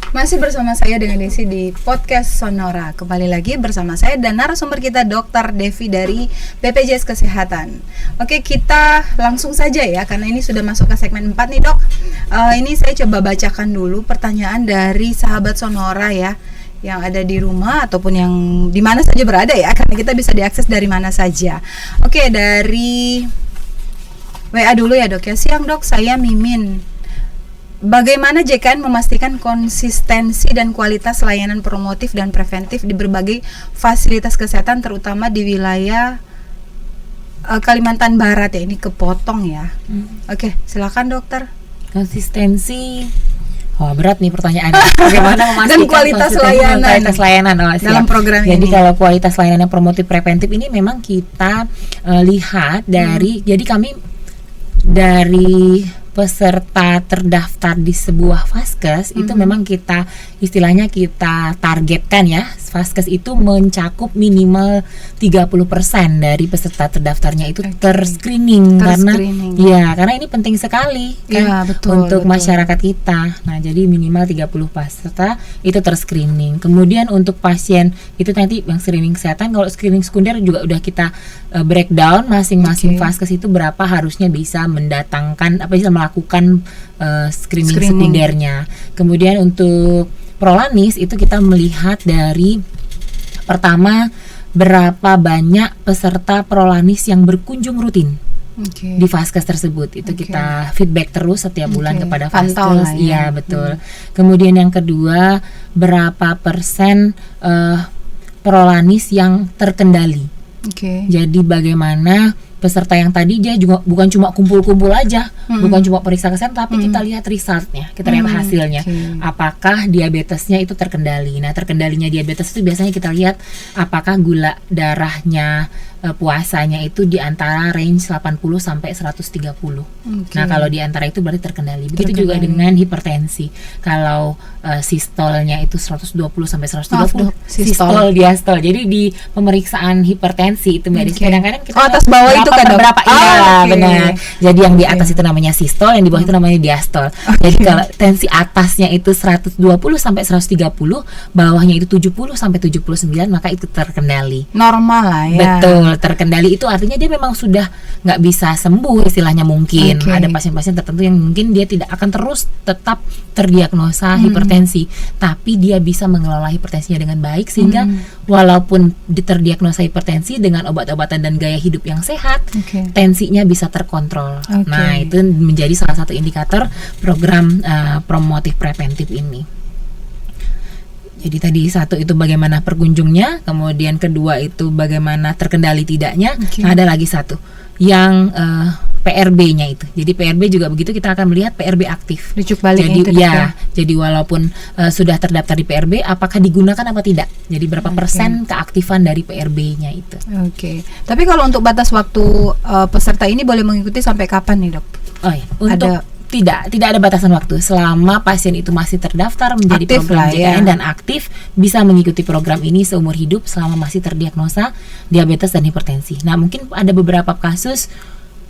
Masih bersama saya dengan Desi di Podcast Sonora. Kembali lagi bersama saya dan narasumber kita Dr. Devi dari BPJS Kesehatan. Oke, kita langsung saja ya, karena ini sudah masuk ke segmen 4 nih dok. Ini saya coba bacakan dulu pertanyaan dari sahabat Sonora ya, yang ada di rumah ataupun yang di mana saja berada ya, karena kita bisa diakses dari mana saja. Oke, dari WA dulu ya dok ya. Siang dok, saya Mimin. Bagaimana JKN memastikan konsistensi dan kualitas layanan promotif dan preventif di berbagai fasilitas kesehatan terutama di wilayah Kalimantan Barat ya, ini kepotong ya. Oke, silakan dokter. Konsistensi. Wah, berat nih pertanyaannya. Bagaimana memastikan dan kualitas layanan dalam program ini. Jadi kalau kualitas layanan promotif preventif ini memang kita lihat dari jadi kami dari peserta terdaftar di sebuah vaskes itu memang kita istilahnya kita targetkan ya, vaskes itu mencakup minimal 30% dari peserta terdaftarnya itu terscreening karena ini penting sekali kan untuk masyarakat kita. Nah, jadi minimal 30 peserta itu terscreening. Kemudian untuk pasien itu nanti yang screening kesehatan, kalau screening sekunder juga udah kita breakdown masing-masing vaskes itu berapa harusnya bisa mendatangkan bisa melakukan screening sekundernya. Kemudian untuk prolanis itu kita melihat dari pertama berapa banyak peserta prolanis yang berkunjung rutin di vaskes tersebut. Itu kita feedback terus setiap bulan kepada vaskes. Iya, betul. Kemudian yang kedua, berapa persen prolanis yang terkendali. Jadi bagaimana peserta yang tadi dia juga bukan cuma kumpul-kumpul aja, bukan cuma periksa kesehatan, tapi kita lihat resultnya, kita lihat hasilnya. Apakah diabetesnya itu terkendali? Nah, terkendalinya diabetes itu biasanya kita lihat apakah gula darahnya puasanya itu di antara range 80 sampai 130. Nah, kalau di antara itu berarti terkendali. Begitu juga dengan hipertensi. Kalau sistolnya itu 120 sampai 130, sistol diastol. Jadi di pemeriksaan hipertensi itu medis. Kadang-kadang kita atas bawah itu kan berapa? Benar. Jadi yang di atas itu namanya sistol, yang di bawah itu namanya diastol. Jadi kalau tensi atasnya itu 120 sampai 130, bawahnya itu 70 sampai 79, maka itu terkendali. Normal lah ya. Betul, terkendali itu artinya dia memang sudah nggak bisa sembuh istilahnya mungkin. Ada pasien-pasien tertentu yang mungkin dia tidak akan terus tetap terdiagnosa hipertensi, tapi dia bisa mengelola hipertensinya dengan baik sehingga walaupun terdiagnosa hipertensi dengan obat-obatan dan gaya hidup yang sehat, tensinya bisa terkontrol. Nah, itu menjadi salah satu indikator program promotif preventif ini. Jadi tadi satu itu bagaimana perkunjungnya, kemudian kedua itu bagaimana terkendali tidaknya. Nah, ada lagi satu yang PRB-nya itu. Jadi PRB juga begitu, kita akan melihat PRB aktif. Jadi walaupun sudah terdaftar di PRB, apakah digunakan apa tidak? Jadi berapa persen keaktifan dari PRB-nya itu. Tapi kalau untuk batas waktu peserta ini boleh mengikuti sampai kapan nih dok? Tidak ada batasan waktu. Selama pasien itu masih terdaftar menjadi aktif program JKN dan aktif, bisa mengikuti program ini seumur hidup selama masih terdiagnosa diabetes dan hipertensi. Nah, mungkin ada beberapa kasus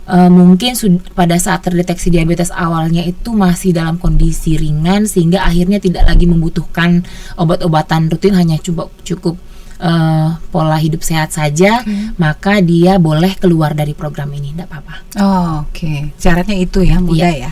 mungkin pada saat terdeteksi diabetes awalnya itu masih dalam kondisi ringan sehingga akhirnya tidak lagi membutuhkan obat-obatan rutin, hanya cukup pola hidup sehat saja, maka dia boleh keluar dari program ini, tidak apa-apa. Syaratnya itu ya, mudah ya.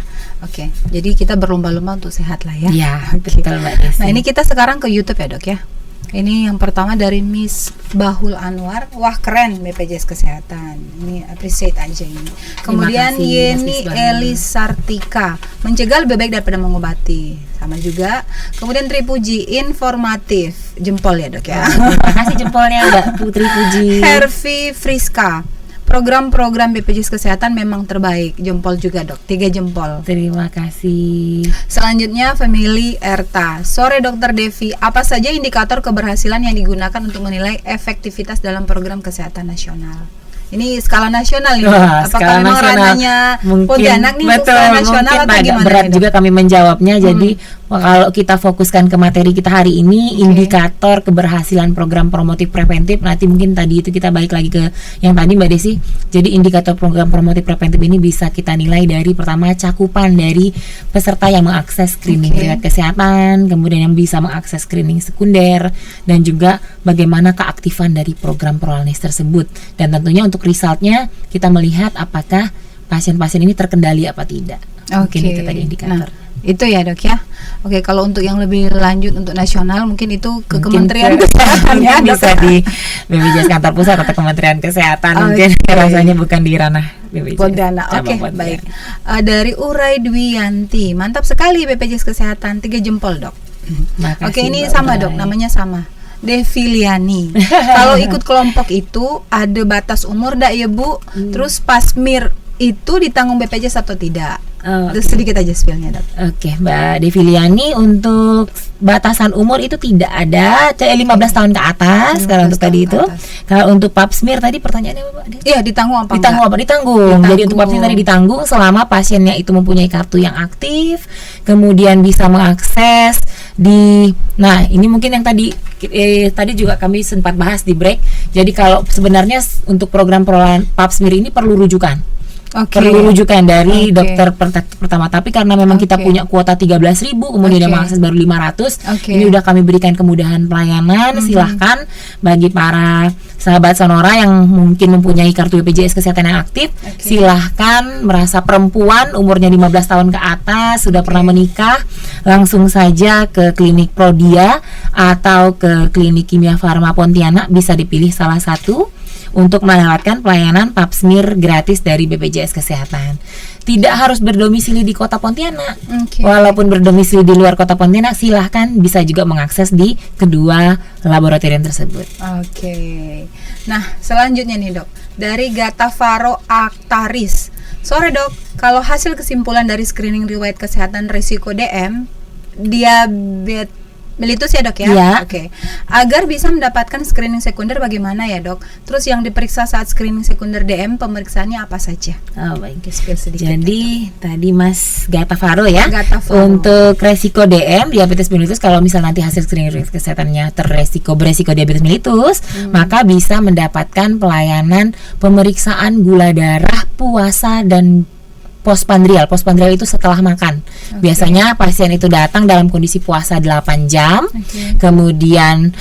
Jadi kita berlomba-lomba untuk sehat lah ya. Betul Mbak Desi. Nah, ini kita sekarang ke YouTube ya dok ya. Ini yang pertama dari Miss Bahul Anwar. Wah, keren BPJS Kesehatan. Ini appreciate aja ini. Kemudian Yeni Elisartika, mencegah lebih baik daripada mengobati. Sama juga. Kemudian Tri Puji, informatif. Jempol ya dok ya. Terima kasih jempolnya Mbak Putri Puji. Hervi Friska, program-program BPJS Kesehatan memang terbaik. Jempol juga dok, 3 jempol. Terima kasih. Selanjutnya Family Erta, sore Dokter Devi, apa saja indikator keberhasilan yang digunakan untuk menilai efektivitas dalam program kesehatan nasional? Ini skala nasional nih. Apakah memang ranahnya Pontianak nih untuk skala nasional atau gimana? Berat juga kami menjawabnya. Jadi Kalau kita fokuskan ke materi kita hari ini, indikator keberhasilan program promotif preventif, nanti mungkin tadi itu kita balik lagi ke yang tadi Mbak Desi. Jadi indikator program promotif preventif ini bisa kita nilai dari pertama cakupan dari peserta yang mengakses screening riwayat kesehatan, kemudian yang bisa mengakses screening sekunder, dan juga bagaimana keaktifan dari program Prolanis tersebut. Dan tentunya untuk resultnya kita melihat apakah pasien-pasien ini terkendali apa tidak. Mungkin itu tadi indikator. Nah, itu ya dok ya. Oke, kalau untuk yang lebih lanjut untuk nasional mungkin itu ke Kementerian Kesehatan ya, bisa di BPJS kantor pusat atau Kementerian Kesehatan. Mungkin rasanya bukan di ranah BPJS. Pondana. Oke, baik. Dari Urai Dwiyanti, mantap sekali BPJS Kesehatan, 3 jempol dok. Makasih, oke, ini sama dok, namanya sama. Deviliani. Kalau ikut kelompok itu ada batas umur dak ya Bu? Terus pasmir itu ditanggung BPJS atau tidak? Sedikit aja spillnya dok. Oke, Mbak Deviliani, untuk batasan umur itu tidak ada, 15 tahun ke atas kalau untuk tadi itu. Kalau untuk pap smear tadi pertanyaannya apa Mbak? Iya, ditanggung apa? Ditanggung. Jadi untuk pap smear tadi ditanggung selama pasiennya itu mempunyai kartu yang aktif, kemudian bisa mengakses di. Nah, ini mungkin yang tadi juga kami sempat bahas di break. Jadi kalau sebenarnya untuk program pap smear ini perlu rujukan. Perlu rujukan dari dokter pertama, tapi karena memang kita punya kuota 13.000, kemudian yang mengakses baru 500. Ini udah kami berikan kemudahan pelayanan. Silahkan bagi para sahabat Sonora yang mungkin mempunyai kartu BPJS Kesehatan yang aktif, silahkan, merasa perempuan umurnya 15 tahun ke atas, sudah pernah menikah, langsung saja ke klinik Prodia atau ke klinik Kimia Farma Pontianak, bisa dipilih salah satu untuk mendapatkan pelayanan pap smear gratis dari BPJS Kesehatan. Tidak harus berdomisili di kota Pontianak. Walaupun berdomisili di luar kota Pontianak, silahkan bisa juga mengakses di kedua laboratorium tersebut. Nah, selanjutnya nih dok, dari Gatafaro Aktaris. Sore dok, kalau hasil kesimpulan dari screening riwayat kesehatan risiko DM, diabetes melitus ya dok ya? Agar bisa mendapatkan screening sekunder bagaimana ya dok? Terus yang diperiksa saat screening sekunder DM, pemeriksaannya apa saja? Baik. Jadi tadi Mas Gatafaro ya, untuk resiko DM diabetes mellitus, kalau misal nanti hasil screening kesehatannya beresiko diabetes mellitus, maka bisa mendapatkan pelayanan pemeriksaan gula darah, puasa, dan postprandial. Postprandial itu setelah makan. Biasanya pasien itu datang dalam kondisi puasa 8 jam, kemudian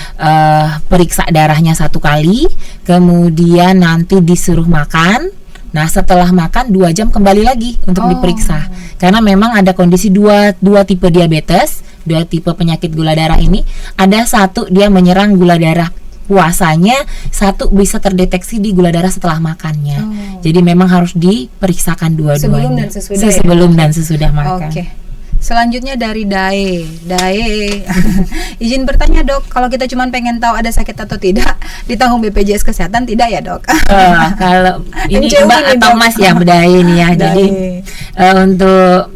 periksa darahnya 1 kali, kemudian nanti disuruh makan. Nah, setelah makan 2 jam kembali lagi untuk diperiksa. Karena memang ada kondisi dua tipe diabetes, 2 tipe penyakit gula darah ini. Ada satu dia menyerang gula darah puasanya, satu bisa terdeteksi di gula darah setelah makannya. Jadi memang harus diperiksakan dua-duanya sebelum dan sesudah makan. Selanjutnya dari Dae. Izin bertanya dok, kalau kita cuma pengen tahu ada sakit atau tidak, ditanggung BPJS Kesehatan tidak ya dok? Kalau ini Mbak atau Mas ya, Dae ini ya. Jadi untuk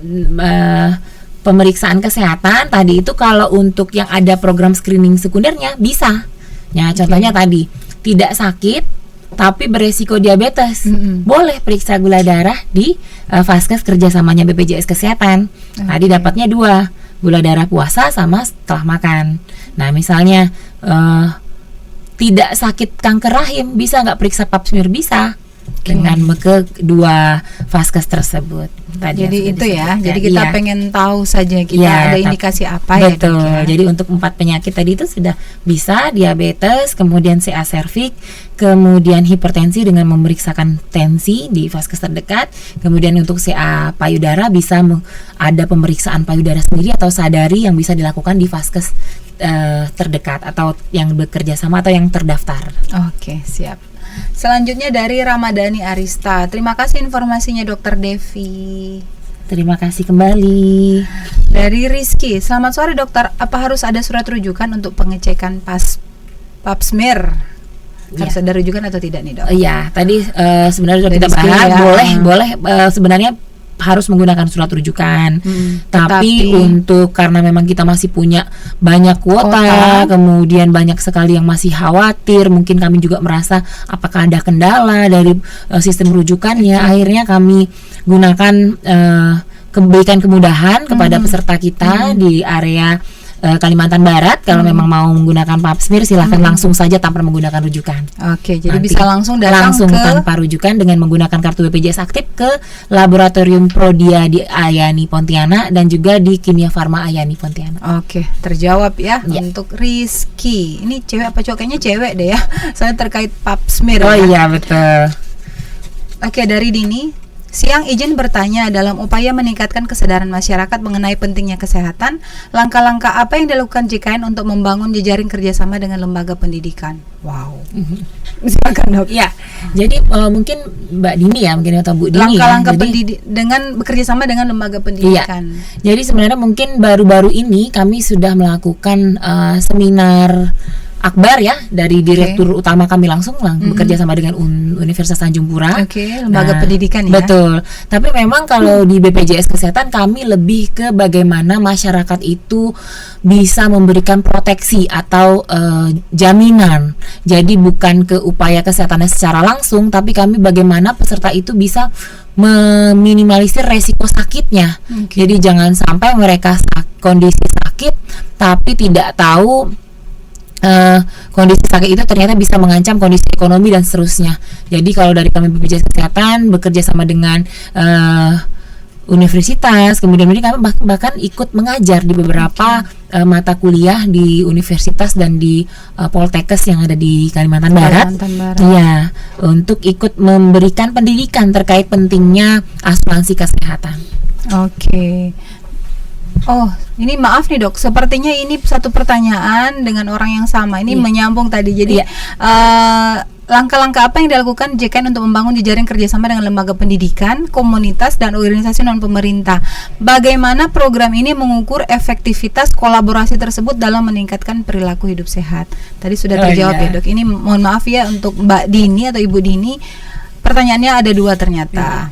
pemeriksaan kesehatan tadi itu, kalau untuk yang ada program screening sekundernya bisa. Ya, contohnya tadi tidak sakit tapi beresiko diabetes, boleh periksa gula darah di Vaskes kerjasamanya BPJS Kesehatan. Tadi dapatnya 2, gula darah puasa sama setelah makan. Nah, misalnya tidak sakit kanker rahim, bisa nggak periksa pap smear? Bisa, dengan kedua Vaskes tersebut. Jadi itu ya. Jadi kita pengen tahu saja kita ada indikasi apa ya. Betul. Jadi untuk 4 penyakit tadi itu sudah bisa, diabetes, kemudian CA cervix, kemudian hipertensi dengan memeriksakan tensi di Vaskes terdekat, kemudian untuk CA payudara bisa ada pemeriksaan payudara sendiri atau sadari yang bisa dilakukan di Vaskes terdekat atau yang bekerja sama atau yang terdaftar. Siap. Selanjutnya dari Ramadhani Arista. Terima kasih informasinya Dokter Devi. Terima kasih kembali. Dari Rizky. Selamat sore dokter. Apa harus ada surat rujukan untuk pengecekan pap smear? Harus ada rujukan atau tidak nih dok? Iya, tadi sebenarnya sudah kita bahas. Boleh sebenarnya harus menggunakan surat rujukan. Tapi untuk karena memang kita masih punya banyak kuota, kemudian banyak sekali yang masih khawatir, mungkin kami juga merasa apakah ada kendala dari sistem rujukannya, akhirnya kami gunakan berikan kemudahan kepada peserta kita di area Kalimantan Barat. Kalau memang mau menggunakan pap smear, silahkan langsung saja tanpa menggunakan rujukan. Oke, jadi Nanti bisa langsung datang ke tanpa rujukan dengan menggunakan kartu BPJS aktif ke Laboratorium Prodia di Ayani Pontianak dan juga di Kimia Farma Ayani Pontianak. Oke, terjawab ya, Ya. untuk Rizky. Ini cewek apa cowok? Kayaknya cewek deh ya. Soalnya terkait pap smear. Oh ya. iya betul. Oke, dari Dini. Siang izin bertanya, dalam upaya meningkatkan kesadaran masyarakat mengenai pentingnya kesehatan, langkah-langkah apa yang dilakukan JKN untuk membangun jejaring kerjasama dengan lembaga pendidikan? Wow. Silakan dok. Ya, jadi mungkin Mbak Dini ya, mungkin atau Bu Dini Langkah-langkah ya. Jadi, dengan bekerja sama dengan lembaga pendidikan. jadi sebenarnya mungkin baru-baru ini kami sudah melakukan seminar akbar ya dari direktur utama kami langsung bekerja sama dengan Universitas Tanjung Pura. Oke, lembaga pendidikan ya. Betul. Tapi memang kalau di BPJS Kesehatan kami lebih ke bagaimana masyarakat itu bisa memberikan proteksi atau jaminan. Jadi bukan ke upaya kesehatannya secara langsung, tapi kami bagaimana peserta itu bisa meminimalisir resiko sakitnya. Jadi jangan sampai mereka kondisi sakit tapi tidak tahu kondisi sakit itu ternyata bisa mengancam kondisi ekonomi dan seterusnya. Jadi kalau dari kami BPJS Kesehatan bekerja sama dengan universitas, kemudian kami bahkan ikut mengajar di beberapa mata kuliah di universitas dan di Poltekkes yang ada di Kalimantan Barat. Iya, untuk ikut memberikan pendidikan terkait pentingnya asuransi kesehatan. Oke. Oh, ini maaf nih dok, sepertinya ini satu pertanyaan dengan orang yang sama. Ini menyambung tadi. Jadi langkah-langkah apa yang dilakukan JKN untuk membangun jejaring kerjasama dengan lembaga pendidikan, komunitas, dan organisasi non-pemerintah? Bagaimana program ini mengukur efektivitas kolaborasi tersebut dalam meningkatkan perilaku hidup sehat? Tadi sudah terjawab ya dok. Ini mohon maaf ya untuk Mbak Dini atau Ibu Dini. Pertanyaannya ada 2 ternyata.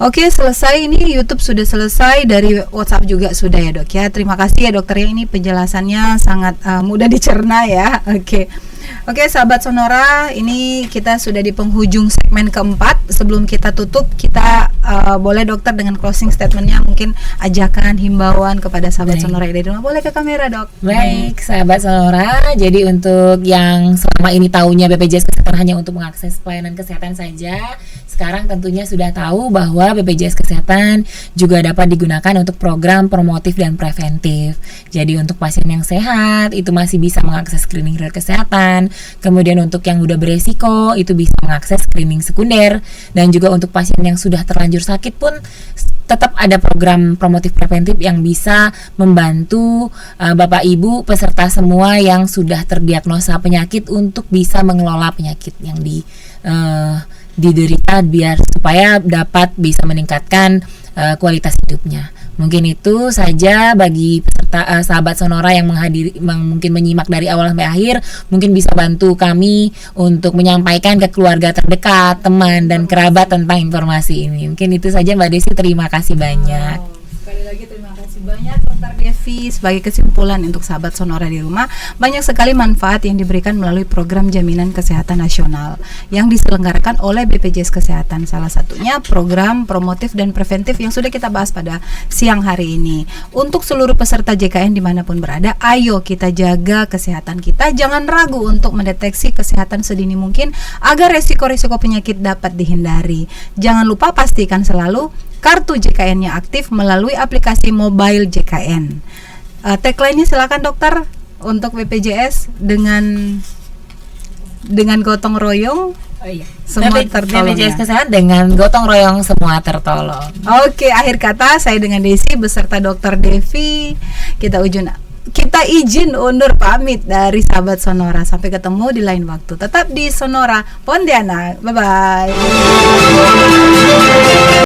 Oke, selesai. Ini YouTube sudah selesai, dari WhatsApp juga sudah ya dok ya. Terima kasih ya dokter ya, ini penjelasannya sangat mudah dicerna ya. Oke, sahabat Sonora, ini kita sudah di penghujung segmen keempat. Sebelum kita tutup, kita boleh dokter dengan closing statementnya, mungkin ajakan, himbauan kepada sahabat Sonora yang dari rumah. Boleh ke kamera dok. Baik, sahabat Sonora. Jadi untuk yang selama ini tahunya BPJS Kesehatan hanya untuk mengakses pelayanan kesehatan saja, sekarang tentunya sudah tahu bahwa BPJS Kesehatan juga dapat digunakan untuk program promotif dan preventif. Jadi untuk pasien yang sehat itu masih bisa mengakses screening riwayat kesehatan. Kemudian untuk yang udah beresiko itu bisa mengakses screening sekunder, dan juga untuk pasien yang sudah terlanjur sakit pun tetap ada program promotif preventif yang bisa membantu Bapak Ibu peserta semua yang sudah terdiagnosa penyakit untuk bisa mengelola penyakit yang diderita, biar supaya dapat bisa meningkatkan kualitas hidupnya. Mungkin itu saja bagi peserta sahabat Sonora yang mungkin menyimak dari awal sampai akhir. Mungkin bisa bantu kami untuk menyampaikan ke keluarga terdekat, teman dan kerabat tentang informasi ini. Mungkin itu saja Mbak Desi, terima kasih banyak. Sekali lagi terima kasih banyak Dr. Devi. Sebagai kesimpulan untuk sahabat Sonora di rumah, banyak sekali manfaat yang diberikan melalui program jaminan kesehatan nasional yang diselenggarakan oleh BPJS Kesehatan. Salah satunya program promotif dan preventif yang sudah kita bahas pada siang hari ini. Untuk seluruh peserta JKN dimanapun berada, ayo kita jaga kesehatan kita. Jangan ragu untuk mendeteksi kesehatan sedini mungkin agar resiko-resiko penyakit dapat dihindari. Jangan lupa pastikan selalu kartu JKN-nya aktif melalui aplikasi mobile JKN. Tagline-nya silakan dokter untuk BPJS dengan gotong royong. Semua tertolong. BPJS Kesehatan dengan gotong royong semua tertolong. Oke, akhir kata saya dengan Desi beserta Dr. Devi kita izin undur pamit dari sahabat Sonora. Sampai ketemu di lain waktu. Tetap di Sonora Pontianak. Bye bye.